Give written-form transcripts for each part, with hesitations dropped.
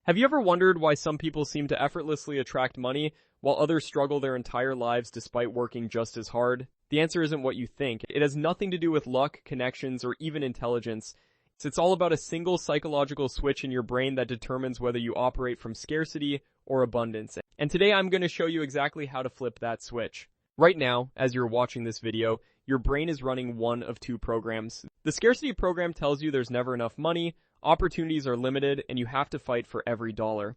Have you ever wondered why some people seem to effortlessly attract money while others struggle their entire lives despite working just as hard? The answer isn't what you think. It has nothing to do with luck, connections, or even intelligence. It's all about a single psychological switch in your brain that determines whether you operate from scarcity or abundance. And today I'm going to show you exactly how to flip that switch. Right now, as you're watching this video, your brain is running one of two programs. The scarcity program tells you there's never enough money, opportunities are limited, and you have to fight for every dollar.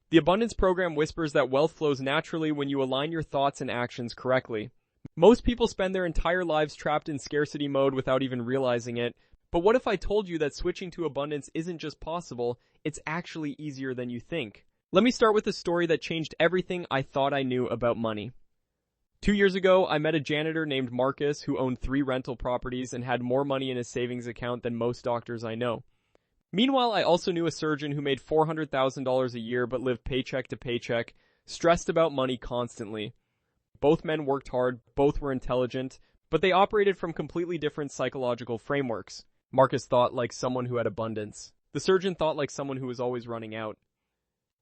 The abundance program whispers that wealth flows naturally when you align your thoughts and actions correctly. Most people spend their entire lives trapped in scarcity mode without even realizing it. But what if I told you that switching to abundance isn't just possible, it's actually easier than you think? Let me start with a story that changed everything I thought I knew about money. 2 years ago, I met a janitor named Marcus who owned 3 rental properties and had more money in his savings account than most doctors I know. Meanwhile, I also knew a surgeon who made $400,000 a year but lived paycheck to paycheck, stressed about money constantly. Both men worked hard, both were intelligent, but they operated from completely different psychological frameworks. Marcus thought like someone who had abundance. The surgeon thought like someone who was always running out.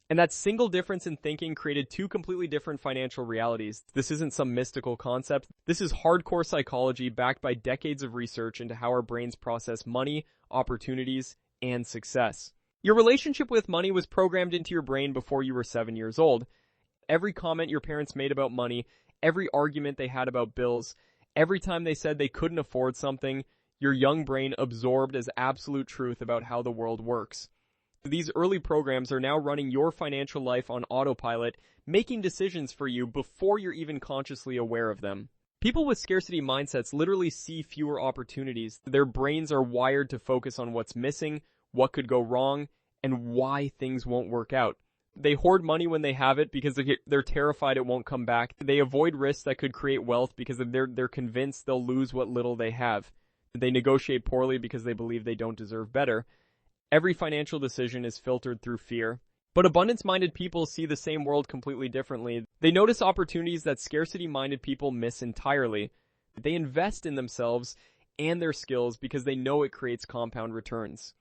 And that single difference in thinking created 2 completely different financial realities. This isn't some mystical concept. This is hardcore psychology backed by decades of research into how our brains process money, opportunities, and success. Your relationship with money was programmed into your brain before you were 7 years old. Every comment your parents made about money, every argument they had about bills, every time they said they couldn't afford something, your young brain absorbed as absolute truth about how the world works. These early programs are now running your financial life on autopilot, making decisions for you before you're even consciously aware of them. People with scarcity mindsets literally see fewer opportunities. Their brains are wired to focus on what's missing, what could go wrong, and why things won't work out. They hoard money when they have it because they're terrified it won't come back. They avoid risks that could create wealth because they're convinced they'll lose what little they have. They negotiate poorly because they believe they don't deserve better. Every financial decision is filtered through fear. But abundance-minded people see the same world completely differently. They notice opportunities that scarcity-minded people miss entirely. They invest in themselves and their skills because they know it creates compound returns.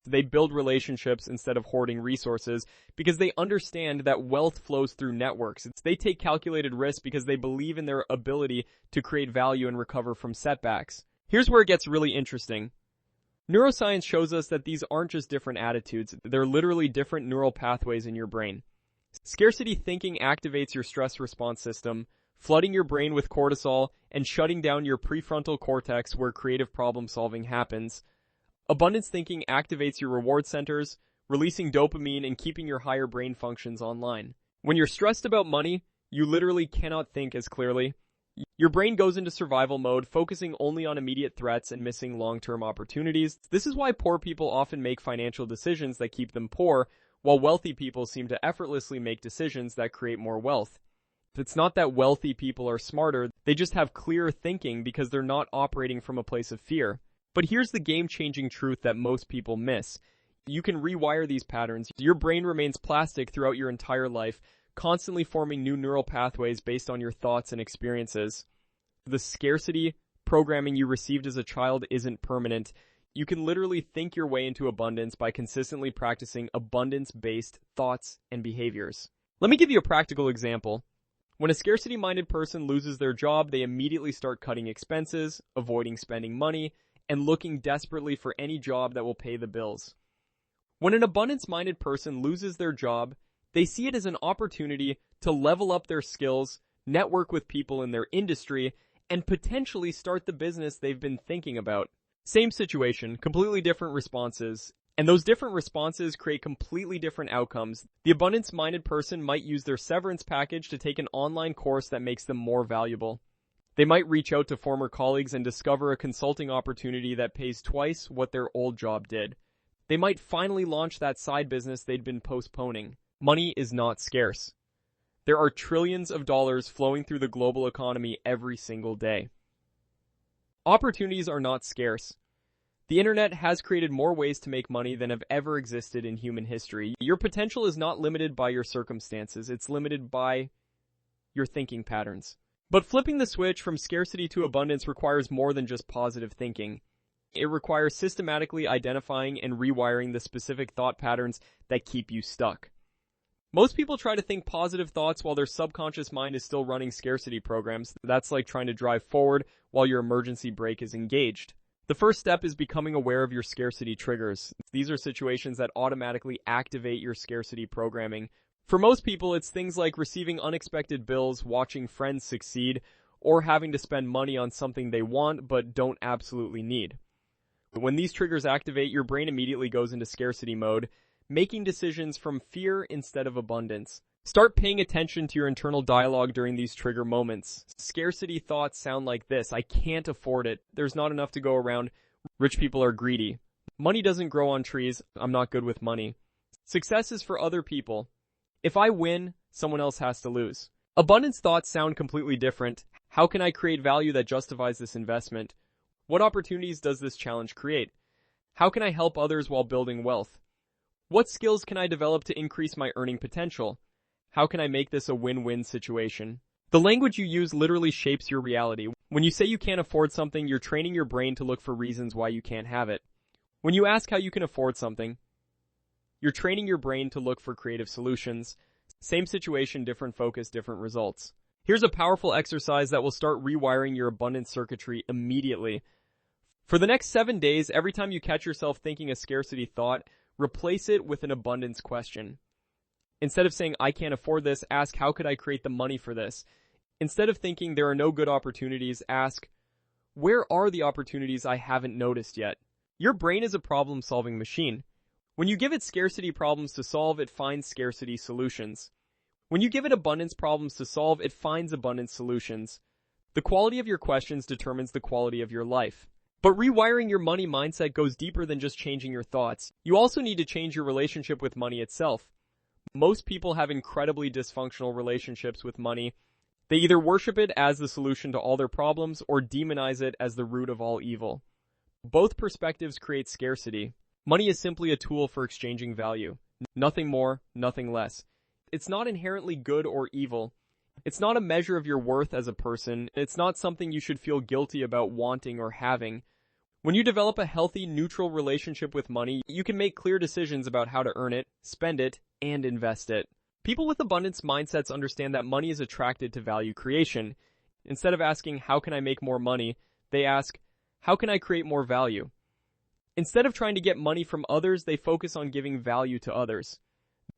They build relationships instead of hoarding resources because they understand that wealth flows through networks. They take calculated risks because they believe in their ability to create value and recover from setbacks. Here's where it gets really interesting. Neuroscience shows us that these aren't just different attitudes, they're literally different neural pathways in your brain. Scarcity thinking activates your stress response system, flooding your brain with cortisol and shutting down your prefrontal cortex where creative problem solving happens. Abundance thinking activates your reward centers, releasing dopamine and keeping your higher brain functions online. When you're stressed about money, you literally cannot think as clearly. Your brain goes into survival mode, focusing only on immediate threats and missing long-term opportunities. This is why poor people often make financial decisions that keep them poor, while wealthy people seem to effortlessly make decisions that create more wealth. It's not that wealthy people are smarter, they just have clearer thinking because they're not operating from a place of fear. But here's the game-changing truth that most people miss. You can rewire these patterns. Your brain remains plastic throughout your entire life, constantly forming new neural pathways based on your thoughts and experiences. The scarcity programming you received as a child isn't permanent. You can literally think your way into abundance by consistently practicing abundance-based thoughts and behaviors. Let me give you a practical example. When a scarcity-minded person loses their job, they immediately start cutting expenses, avoiding spending money, and looking desperately for any job that will pay the bills. When an abundance-minded person loses their job, they see it as an opportunity to level up their skills, network with people in their industry, and potentially start the business they've been thinking about. Same situation, completely different responses, and those different responses create completely different outcomes. The abundance-minded person might use their severance package to take an online course that makes them more valuable. They might reach out to former colleagues and discover a consulting opportunity that pays twice what their old job did. They might finally launch that side business they'd been postponing. Money is not scarce. There are trillions of dollars flowing through the global economy every single day. Opportunities are not scarce. The internet has created more ways to make money than have ever existed in human history. Your potential is not limited by your circumstances, it's limited by your thinking patterns. But flipping the switch from scarcity to abundance requires more than just positive thinking. It requires systematically identifying and rewiring the specific thought patterns that keep you stuck. Most people try to think positive thoughts while their subconscious mind is still running scarcity programs. That's like trying to drive forward while your emergency brake is engaged. The first step is becoming aware of your scarcity triggers. These are situations that automatically activate your scarcity programming. For most people, it's things like receiving unexpected bills, watching friends succeed, or having to spend money on something they want but don't absolutely need. When these triggers activate, your brain immediately goes into scarcity mode, making decisions from fear instead of abundance. Start paying attention to your internal dialogue during these trigger moments. Scarcity thoughts sound like this: I can't afford it. There's not enough to go around. Rich people are greedy. Money doesn't grow on trees. I'm not good with money. Success is for other people. If I win, someone else has to lose. Abundance thoughts sound completely different. How can I create value that justifies this investment? What opportunities does this challenge create? How can I help others while building wealth? What skills can I develop to increase my earning potential? How can I make this a win-win situation? The language you use literally shapes your reality. When you say you can't afford something, you're training your brain to look for reasons why you can't have it. When you ask how you can afford something, you're training your brain to look for creative solutions. Same situation, different focus, different results. Here's a powerful exercise that will start rewiring your abundance circuitry immediately. For the next 7 days, every time you catch yourself thinking a scarcity thought, replace it with an abundance question. Instead of saying, I can't afford this, ask, how could I create the money for this? Instead of thinking there are no good opportunities, ask, where are the opportunities I haven't noticed yet? Your brain is a problem-solving machine. When you give it scarcity problems to solve, it finds scarcity solutions. When you give it abundance problems to solve, it finds abundance solutions. The quality of your questions determines the quality of your life. But rewiring your money mindset goes deeper than just changing your thoughts. You also need to change your relationship with money itself. Most people have incredibly dysfunctional relationships with money. They either worship it as the solution to all their problems or demonize it as the root of all evil. Both perspectives create scarcity. Money is simply a tool for exchanging value. Nothing more, nothing less. It's not inherently good or evil. It's not a measure of your worth as a person. It's not something you should feel guilty about wanting or having. When you develop a healthy, neutral relationship with money, you can make clear decisions about how to earn it, spend it, and invest it. People with abundance mindsets understand that money is attracted to value creation. Instead of asking, how can I make more money, they ask, how can I create more value? Instead of trying to get money from others, they focus on giving value to others.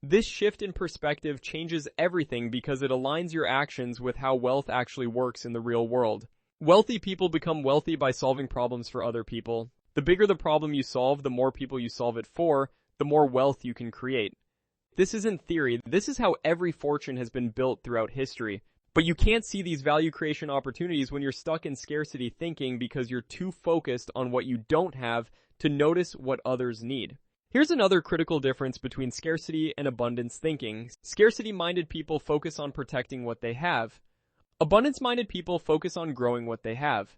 This shift in perspective changes everything because it aligns your actions with how wealth actually works in the real world. Wealthy people become wealthy by solving problems for other people. The bigger the problem you solve, the more people you solve it for, the more wealth you can create. This isn't theory. This is how every fortune has been built throughout history. But you can't see these value creation opportunities when you're stuck in scarcity thinking because you're too focused on what you don't have to notice what others need. Here's another critical difference between scarcity and abundance thinking. Scarcity-minded people focus on protecting what they have. Abundance-minded people focus on growing what they have.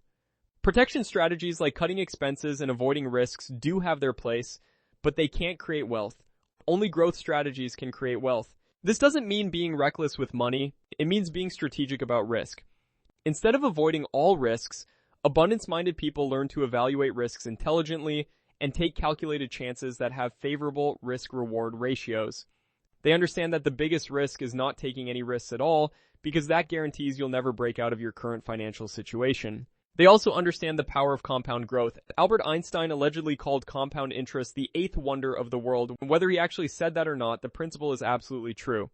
Protection strategies like cutting expenses and avoiding risks do have their place, but they can't create wealth. Only growth strategies can create wealth. This doesn't mean being reckless with money. It means being strategic about risk. Instead of avoiding all risks, abundance-minded people learn to evaluate risks intelligently and take calculated chances that have favorable risk-reward ratios. They understand that the biggest risk is not taking any risks at all, because that guarantees you'll never break out of your current financial situation. They also understand the power of compound growth. Albert Einstein allegedly called compound interest the eighth wonder of the world. Whether he actually said that or not, the principle is absolutely true.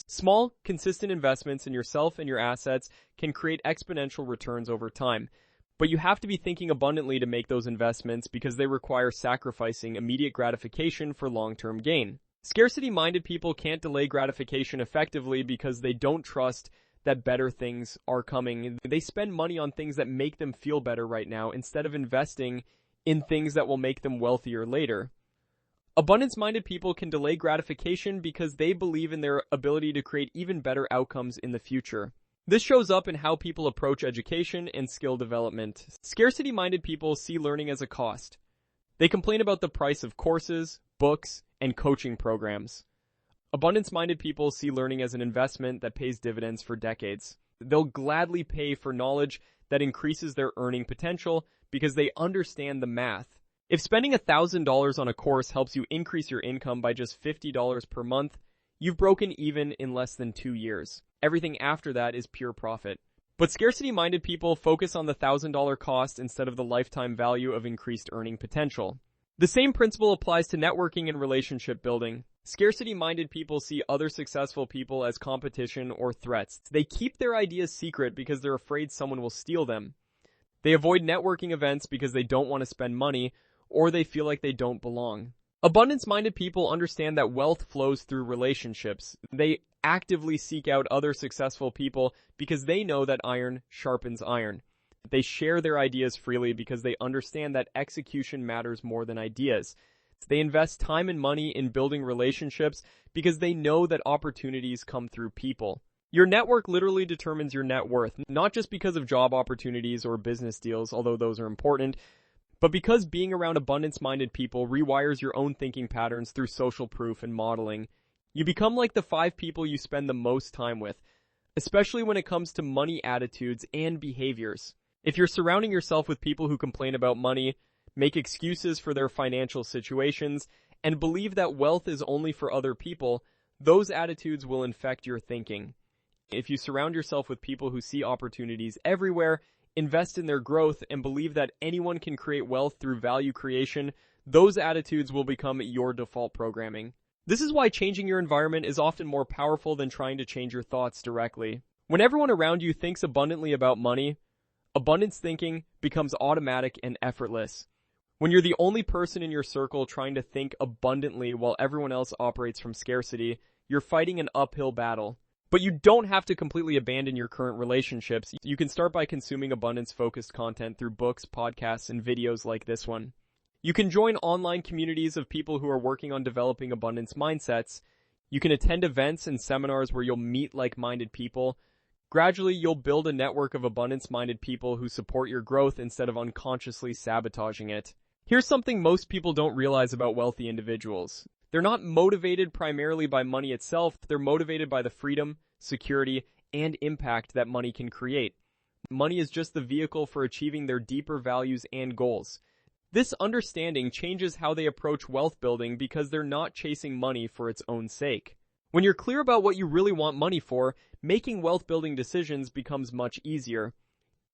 Small, consistent investments in yourself and your assets can create exponential returns over time. But you have to be thinking abundantly to make those investments because they require sacrificing immediate gratification for long-term gain. Scarcity-minded people can't delay gratification effectively because they don't trust that better things are coming. They spend money on things that make them feel better right now instead of investing in things that will make them wealthier later. Abundance-minded people can delay gratification because they believe in their ability to create even better outcomes in the future. This shows up in how people approach education and skill development. Scarcity-minded people see learning as a cost. They complain about the price of courses, books, and coaching programs. Abundance-minded people see learning as an investment that pays dividends for decades. They'll gladly pay for knowledge that increases their earning potential because they understand the math. If spending $1,000 on a course helps you increase your income by just $50 per month, you've broken even in less than 2 years. Everything after that is pure profit. But scarcity-minded people focus on the $1,000 cost instead of the lifetime value of increased earning potential. The same principle applies to networking and relationship building. Scarcity-minded people see other successful people as competition or threats. They keep their ideas secret because they're afraid someone will steal them. They avoid networking events because they don't want to spend money, or they feel like they don't belong. Abundance-minded people understand that wealth flows through relationships. They actively seek out other successful people because they know that iron sharpens iron. They share their ideas freely because they understand that execution matters more than ideas. They invest time and money in building relationships because they know that opportunities come through people. Your network literally determines your net worth, not just because of job opportunities or business deals, although those are important, but because being around abundance-minded people rewires your own thinking patterns through social proof and modeling. You become like the 5 people you spend the most time with, especially when it comes to money attitudes and behaviors. If you're surrounding yourself with people who complain about money, make excuses for their financial situations, and believe that wealth is only for other people, those attitudes will infect your thinking. If you surround yourself with people who see opportunities everywhere, invest in their growth, and believe that anyone can create wealth through value creation, those attitudes will become your default programming. This is why changing your environment is often more powerful than trying to change your thoughts directly. When everyone around you thinks abundantly about money, abundance thinking becomes automatic and effortless. When you're the only person in your circle trying to think abundantly while everyone else operates from scarcity, you're fighting an uphill battle. But you don't have to completely abandon your current relationships. You can start by consuming abundance-focused content through books, podcasts, and videos like this one. You can join online communities of people who are working on developing abundance mindsets. You can attend events and seminars where you'll meet like-minded people. Gradually, you'll build a network of abundance-minded people who support your growth instead of unconsciously sabotaging it. Here's something most people don't realize about wealthy individuals. They're not motivated primarily by money itself, they're motivated by the freedom, security, and impact that money can create. Money is just the vehicle for achieving their deeper values and goals. This understanding changes how they approach wealth building because they're not chasing money for its own sake. When you're clear about what you really want money for, making wealth building decisions becomes much easier.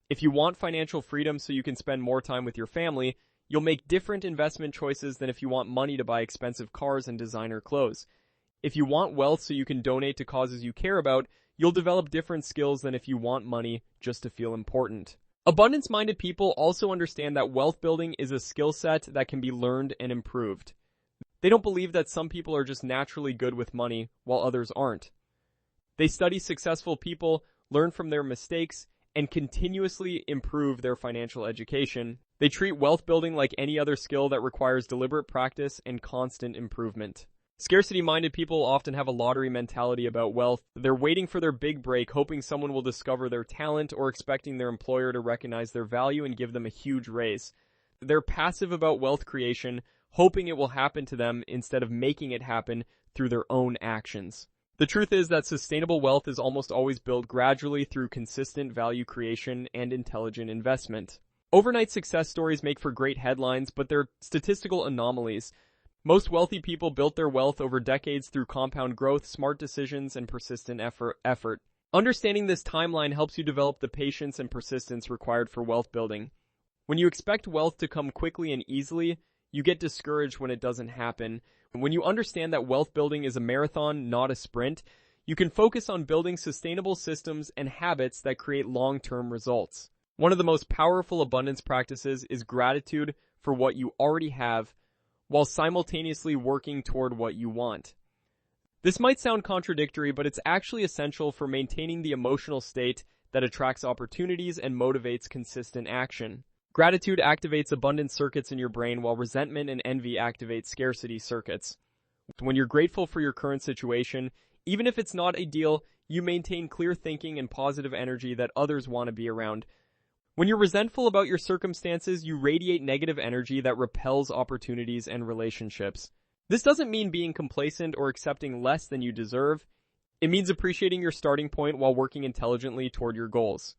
If you want financial freedom so you can spend more time with your family, you'll make different investment choices than if you want money to buy expensive cars and designer clothes. If you want wealth so you can donate to causes you care about, you'll develop different skills than if you want money just to feel important. Abundance-minded people also understand that wealth building is a skill set that can be learned and improved. They don't believe that some people are just naturally good with money while others aren't. They study successful people, learn from their mistakes, and continuously improve their financial education. They treat wealth building like any other skill that requires deliberate practice and constant improvement. Scarcity-minded people often have a lottery mentality about wealth. They're waiting for their big break, hoping someone will discover their talent or expecting their employer to recognize their value and give them a huge raise. They're passive about wealth creation, hoping it will happen to them instead of making it happen through their own actions. The truth is that sustainable wealth is almost always built gradually through consistent value creation and intelligent investment. Overnight success stories make for great headlines, but they're statistical anomalies. Most wealthy people built their wealth over decades through compound growth, smart decisions, and persistent effort. Understanding this timeline helps you develop the patience and persistence required for wealth building. When you expect wealth to come quickly and easily, you get discouraged when it doesn't happen. When you understand that wealth building is a marathon, not a sprint, you can focus on building sustainable systems and habits that create long-term results. One of the most powerful abundance practices is gratitude for what you already have, while simultaneously working toward what you want. This might sound contradictory, but it's actually essential for maintaining the emotional state that attracts opportunities and motivates consistent action. Gratitude activates abundance circuits in your brain, while resentment and envy activate scarcity circuits. When you're grateful for your current situation, even if it's not ideal, you maintain clear thinking and positive energy that others want to be around. When you're resentful about your circumstances, you radiate negative energy that repels opportunities and relationships. This doesn't mean being complacent or accepting less than you deserve. It means appreciating your starting point while working intelligently toward your goals.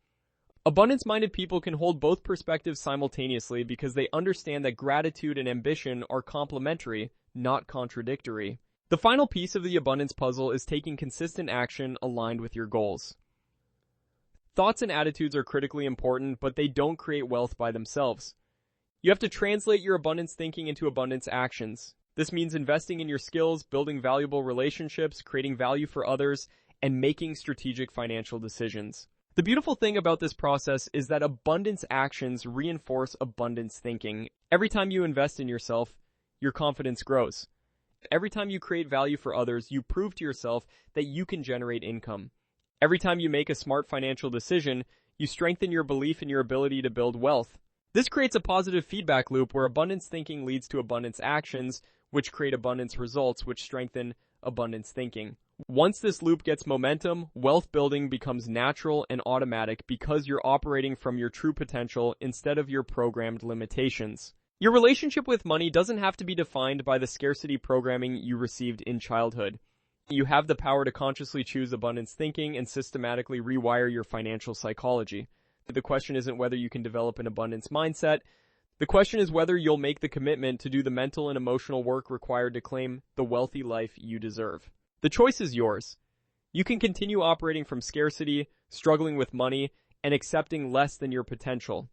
Abundance-minded people can hold both perspectives simultaneously because they understand that gratitude and ambition are complementary, not contradictory. The final piece of the abundance puzzle is taking consistent action aligned with your goals. Thoughts and attitudes are critically important, but they don't create wealth by themselves. You have to translate your abundance thinking into abundance actions. This means investing in your skills, building valuable relationships, creating value for others, and making strategic financial decisions. The beautiful thing about this process is that abundance actions reinforce abundance thinking. Every time you invest in yourself, your confidence grows. Every time you create value for others, you prove to yourself that you can generate income. Every time you make a smart financial decision, you strengthen your belief in your ability to build wealth. This creates a positive feedback loop where abundance thinking leads to abundance actions, which create abundance results, which strengthen abundance thinking. Once this loop gets momentum, wealth building becomes natural and automatic because you're operating from your true potential instead of your programmed limitations. Your relationship with money doesn't have to be defined by the scarcity programming you received in childhood. You have the power to consciously choose abundance thinking and systematically rewire your financial psychology. The question isn't whether you can develop an abundance mindset. The question is whether you'll make the commitment to do the mental and emotional work required to claim the wealthy life you deserve. The choice is yours. You can continue operating from scarcity, struggling with money, and accepting less than your potential.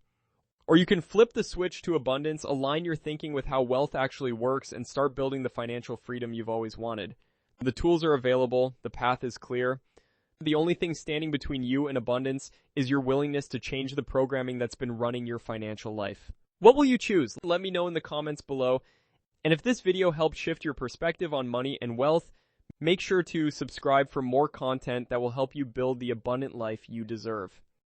Or you can flip the switch to abundance, align your thinking with how wealth actually works, and start building the financial freedom you've always wanted. The tools are available, the path is clear. The only thing standing between you and abundance is your willingness to change the programming that's been running your financial life. What will you choose? Let me know in the comments below. And if this video helped shift your perspective on money and wealth, make sure to subscribe for more content that will help you build the abundant life you deserve.